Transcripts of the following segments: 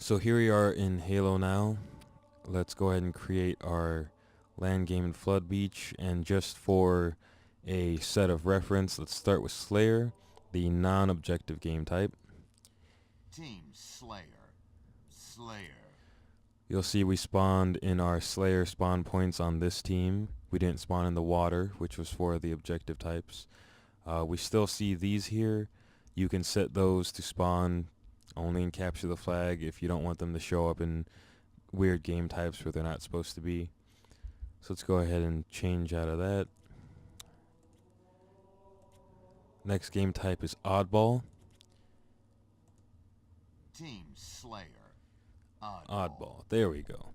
So here we are in Halo now. Let's go ahead and create our land game and flood beach, and just for a set of reference, let's start with Slayer, the non-objective game type. Team Slayer. Slayer. You'll see we spawned in our Slayer spawn points on this team. We didn't spawn in the water, which was for the objective types. We still see these here. You can set those to spawn only in capture the flag if you don't want them to show up in weird game types where they're not supposed to be. So let's go ahead and change out of that. Next game type is Oddball. Team Slayer. Oddball. There we go.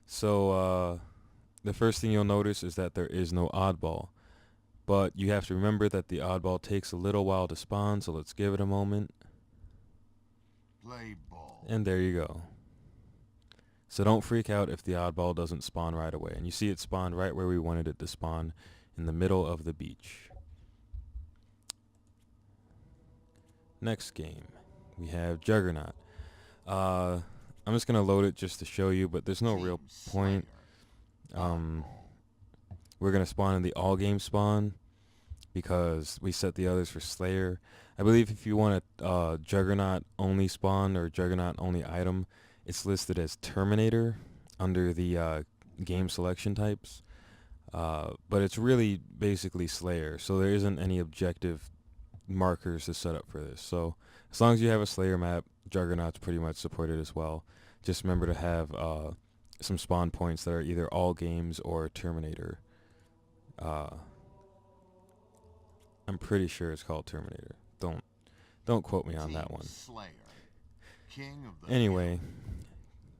So the first thing you'll notice is that there is no oddball. But you have to remember that the oddball takes a little while to spawn, so let's give it a moment. Play ball. And there you go. So don't freak out if the oddball doesn't spawn right away. And you see it spawned right where we wanted it to spawn, in the middle of the beach. Next game, we have Juggernaut. I'm just going to load it just to show you, but there's no real point. We're going to spawn in the all game spawn because we set the others for Slayer. I believe if you want a Juggernaut only spawn or Juggernaut only item, it's listed as Terminator under the game selection types. But it's really basically Slayer, so there isn't any objective markers to set up for this. So as long as you have a Slayer map, Juggernaut's pretty much supported as well. Just remember to have some spawn points that are either all games or Terminator. I'm pretty sure it's called Terminator. Don't quote me on that one. Slayer. King of the Anyway, Hill.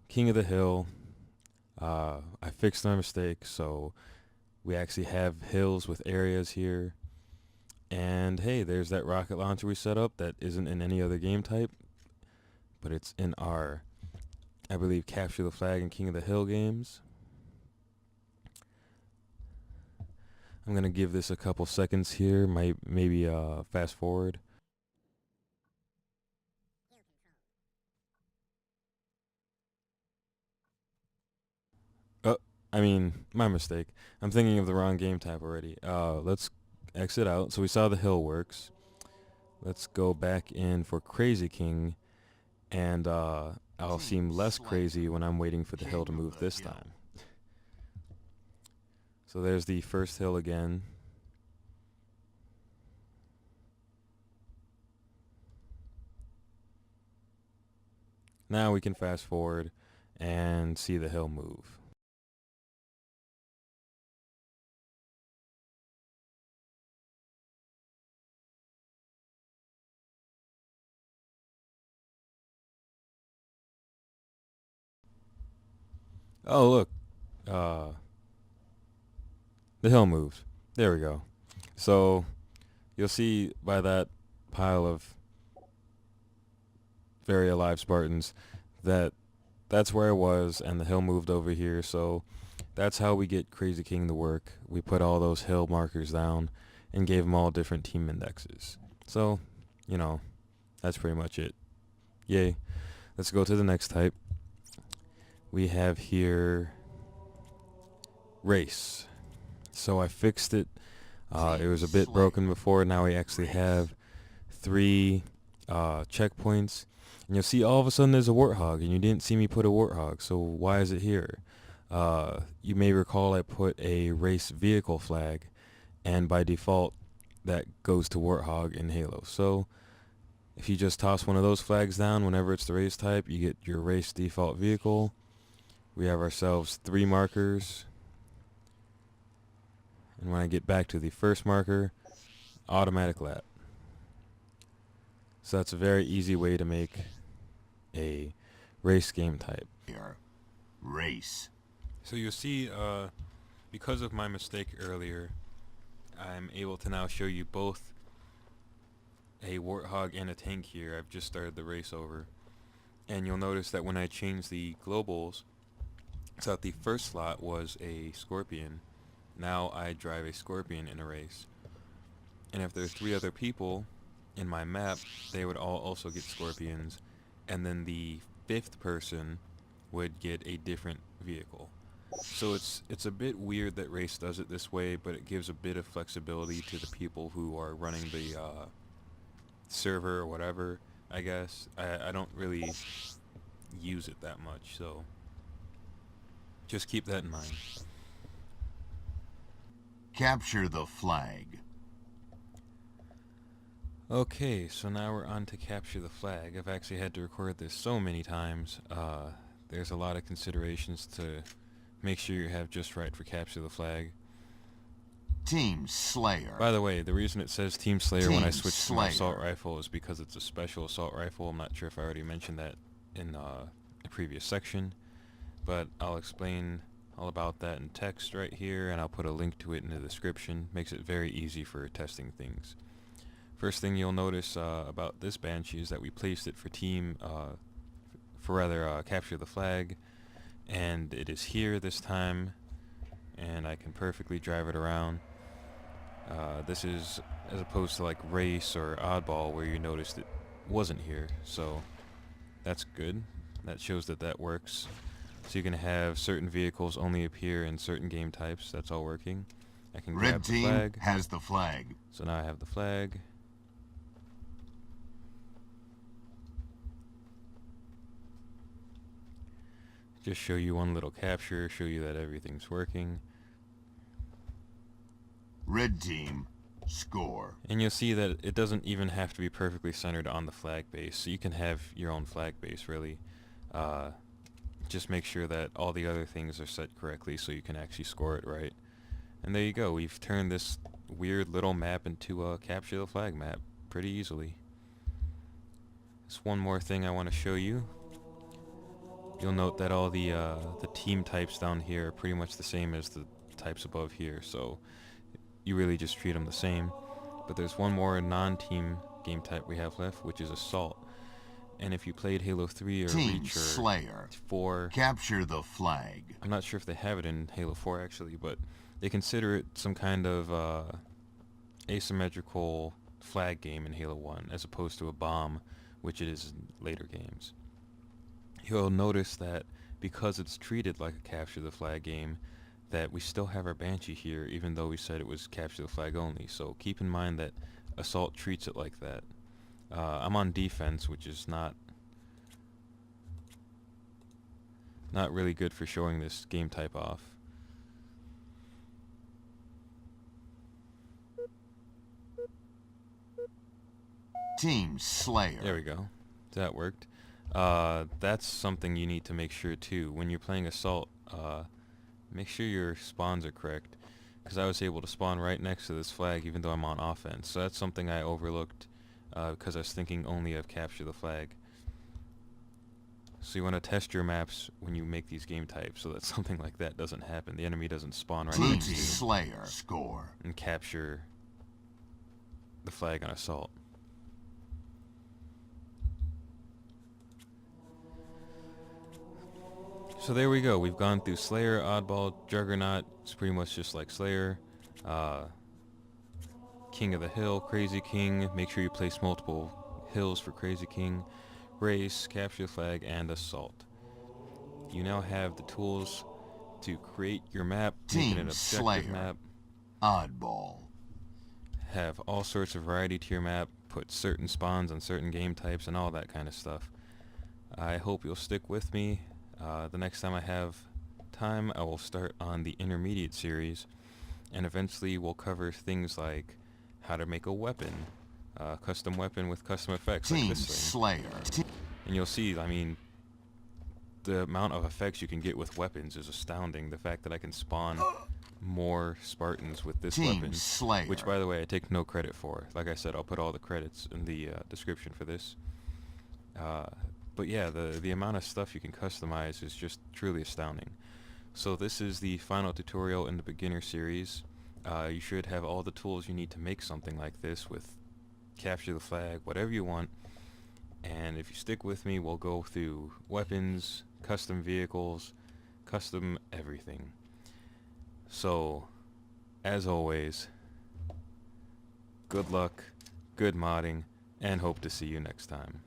King of the Hill. I fixed my mistake, so we actually have hills with areas here. And hey, there's that rocket launcher we set up that isn't in any other game type, but it's in our, I believe, Capture the Flag and King of the Hill games. I'm going to give this a couple seconds here, maybe fast forward. My mistake. I'm thinking of the wrong game type already. Let's exit out. So we saw the hill works. Let's go back in for Crazy King, and I'll seem less crazy when I'm waiting for the hill to move this time. So there's the first hill again. Now we can fast forward and see the hill move. Oh, look. The hill moved. There we go. So you'll see by that pile of very alive Spartans that that's where I was, and the hill moved over here. So that's how we get Crazy King to work. We put all those hill markers down and gave them all different team indexes. So, that's pretty much it. Yay. Let's go to the next type. We have here race. So I fixed it. It was a bit broken before. Now we actually have 3 checkpoints. And you'll see all of a sudden there's a warthog, and you didn't see me put a warthog. So why is it here? You may recall I put a race vehicle flag, and by default that goes to warthog in Halo. So if you just toss one of those flags down whenever it's the race type, you get your race default vehicle. We have ourselves 3 markers. And when I get back to the first marker, automatic lap. So that's a very easy way to make a race game type. Race. So you'll see, because of my mistake earlier, I'm able to now show you both a warthog and a tank here. I've just started the race over. And you'll notice that when I change the globals, so that the first slot was a scorpion, now I drive a scorpion in a race. And if there's 3 other people in my map, they would all also get scorpions. And then the fifth person would get a different vehicle. So it's a bit weird that race does it this way, but it gives a bit of flexibility to the people who are running the server or whatever. I guess I don't really use it that much, so just keep that in mind. Capture the flag. Okay, so now we're on to capture the flag. I've actually had to record this so many times. There's a lot of considerations to make sure you have just right for capture the flag. Team Slayer. By the way, the reason it says Team Slayer when I Team switch to my assault Slayer. rifle is because it's a special assault rifle. I'm not sure if I already mentioned that in a previous section, but I'll explain all about that in text right here, and I'll put a link to it in the description. Makes it very easy for testing things. First thing you'll notice about this Banshee is that we placed it for capture the flag, and it is here this time, and I can perfectly drive it around. This is as opposed to like Race or Oddball where you noticed it wasn't here, so that's good. That shows that that works. So you can have certain vehicles only appear in certain game types. That's all working. I can grab Red the team flag. has the flag. So now I have the flag. Just show you one little capture, show you that everything's working. Red team score. And you'll see that it doesn't even have to be perfectly centered on the flag base, so you can have your own flag base really. Just make sure that all the other things are set correctly so you can actually score it right. And there you go, we've turned this weird little map into a capture the flag map pretty easily. There's one more thing I want to show you. You'll note that all the team types down here are pretty much the same as the types above here, so you really just treat them the same. But there's one more non-team game type we have left, which is Assault. And if you played Halo 3 or Team Reach or Slayer. 4, Capture the flag. I'm not sure if they have it in Halo 4 actually, but they consider it some kind of asymmetrical flag game in Halo 1, as opposed to a bomb, which it is in later games. You'll notice that because it's treated like a capture the flag game, that we still have our Banshee here, even though we said it was capture the flag only. So keep in mind that Assault treats it like that. I'm on defense, which is not really good for showing this game type off. Team Slayer. There we go. That worked. That's something you need to make sure too. When you're playing Assault, make sure your spawns are correct. Because I was able to spawn right next to this flag even though I'm on offense. So that's something I overlooked because I was thinking only of capture the flag. So you want to test your maps when you make these game types so that something like that doesn't happen. The enemy doesn't spawn right Team next to you Slayer score. and capture the flag on Assault. So there we go. We've gone through Slayer, Oddball, Juggernaut. It's pretty much just like Slayer. King of the Hill, Crazy King. Make sure you place multiple hills for Crazy King. Race, capture the flag, and Assault. You now have the tools to create your map, make it Team an objective Slayer. map, Oddball. have all sorts of variety to your map, put certain spawns on certain game types, and all that kind of stuff. I hope you'll stick with me. The next time I have time, I will start on the intermediate series, and eventually we'll cover things like how to make a weapon, custom weapon with custom effects like Team this thing. Slayer. And you'll see, I mean, the amount of effects you can get with weapons is astounding. The fact that I can spawn more Spartans with this Team weapon, Slayer. which by the way I take no credit for. Like I said, I'll put all the credits in the description for this. But yeah, the amount of stuff you can customize is just truly astounding. So this is the final tutorial in the beginner series. You should have all the tools you need to make something like this with capture the flag, whatever you want. And if you stick with me, we'll go through weapons, custom vehicles, custom everything. So, as always, good luck, good modding, and hope to see you next time.